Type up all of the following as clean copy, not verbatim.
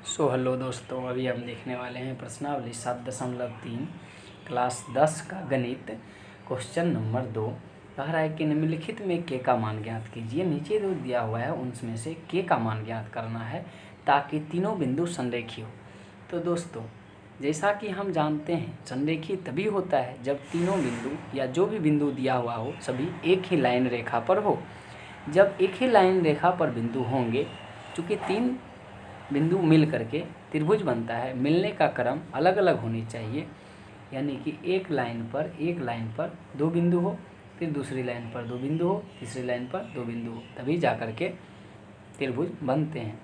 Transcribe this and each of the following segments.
Hello दोस्तों, अभी हम देखने वाले हैं प्रश्नावली 7.3 क्लास 10 का गणित क्वेश्चन नंबर 2। कह रहा है कि निम्नलिखित में के का मान ज्ञात कीजिए। नीचे जो दिया हुआ है उनमें से के का मान ज्ञात करना है ताकि तीनों बिंदु संरेखी हो। तो दोस्तों, जैसा कि हम जानते हैं संरेखी तभी होता है जब तीनों बिंदु या जो भी बिंदु दिया हुआ हो सभी एक ही लाइन रेखा पर हो। जब एक ही लाइन रेखा पर बिंदु होंगे, चूँकि तीन बिंदु मिल करके त्रिभुज बनता है, मिलने का क्रम अलग अलग होनी चाहिए। यानी कि एक लाइन पर दो बिंदु हो, फिर दूसरी लाइन पर दो बिंदु हो, तीसरी लाइन पर दो बिंदु हो, तभी जा करके त्रिभुज बनते हैं।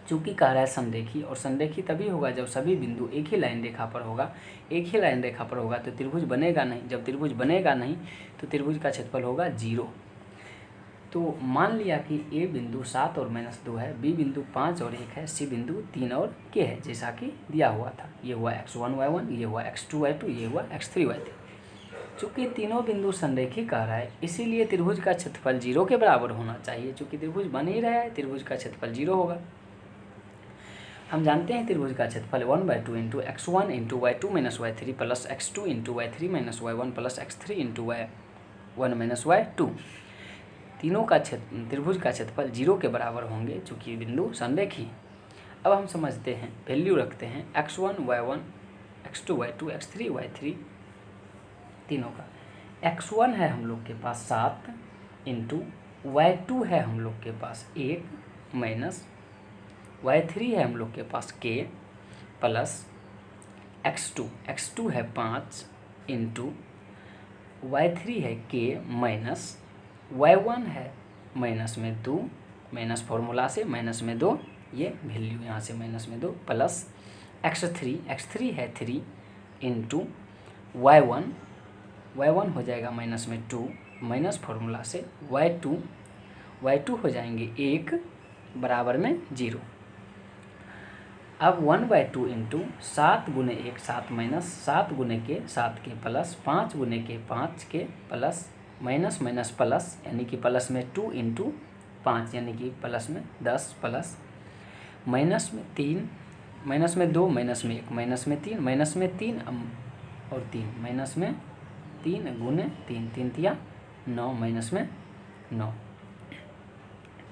चूँकि कह रहा है संरेखी, और संरेखी तभी होगा जब सभी बिंदु एक ही लाइन रेखा पर होगा। एक ही लाइन रेखा पर होगा तो त्रिभुज बनेगा नहीं। जब त्रिभुज बनेगा नहीं तो त्रिभुज का क्षेत्रफल होगा 0। तो मान लिया कि ए बिंदु 7 और -2 है, बी बिंदु 5 और 1 है, सी बिंदु 3 और के है, जैसा कि दिया हुआ था। ये हुआ x1 y1, ये हुआ x2 y2, ये हुआ x3 y3। चूँकि तीनों बिंदु संरेखी कह रहा है, इसीलिए त्रिभुज का क्षेत्रफल 0 के बराबर होना चाहिए। चूँकि त्रिभुज बन ही रहा है, त्रिभुज का क्षेत्रफल 0 होगा। हम जानते हैं त्रिभुज का क्षेत्रफल 1/2 into x1 into y2 - y3 plus x2 into y3 - y1 plus x3 into y1 - y2। तीनों का त्रिभुज का क्षेत्रफल 0 के बराबर होंगे, चूँकि बिंदु संरेखी। अब हम समझते हैं, वैल्यू रखते हैं x1 y1, x2 y2, x3 y3 तीनों का। x1 है हम लोग के पास 7 इंटू y2 है हम लोग के पास 1 माइनस y3 है हम लोग के पास k प्लस x2 है 5 इंटू y3 है k माइनस y1 है माइनस में 2, माइनस फॉर्मूला से माइनस में 2, ये वैल्यू यहाँ से माइनस में 2 प्लस x3 है 3 इंटू y1 हो जाएगा माइनस में 2, माइनस फॉर्मूला से y2 हो जाएंगे 1 बराबर में 0। अब 1/2 इंटू 7 गुने 1 7 माइनस 7 गुने के 7 के प्लस 5 गुने के 5 के प्लस माइनस माइनस प्लस, यानी कि प्लस में 2 इंटू 5 यानी कि प्लस में 10 प्लस माइनस में 3 माइनस में 2 माइनस में 1 माइनस में 3 माइनस में 3 और 3 माइनस में 3 गुने 3 3 तिया 9 माइनस में 9।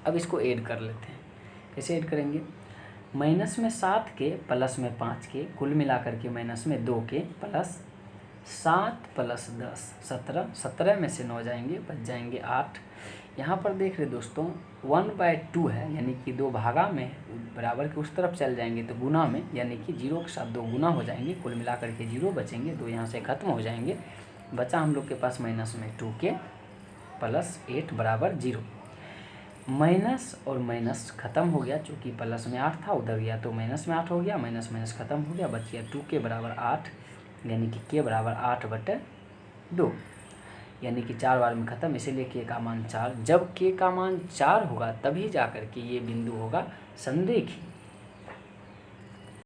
अब इसको ऐड कर लेते हैं। कैसे ऐड करेंगे? माइनस में 7 के प्लस में 5 के कुल मिलाकर के माइनस में 2 के प्लस 7 प्लस 10 17 में से 9 जाएंगे, बच जाएंगे 8। यहाँ पर देख रहे दोस्तों 1/2 है, यानी कि 2 भागा में बराबर के उस तरफ चल जाएंगे तो गुना में, यानी कि 0 के साथ 2 गुना हो जाएंगे, कुल मिलाकर के 0 बचेंगे, 2 यहाँ से खत्म हो जाएंगे। बचा हम लोग के पास माइनस में 2k प्लस 8 बराबर 0। माइनस और माइनस खत्म हो गया, चूँकि प्लस में 8 था उधर गया तो माइनस में 8 हो गया, माइनस माइनस खत्म हो गया, बच गया 2k बराबर 8, यानी कि k बराबर 8/2, यानी कि 4 बार में ख़त्म, इसीलिए k का मान 4। जब k का मान 4 होगा तभी जा कर के ये बिंदु होगा संरेखी।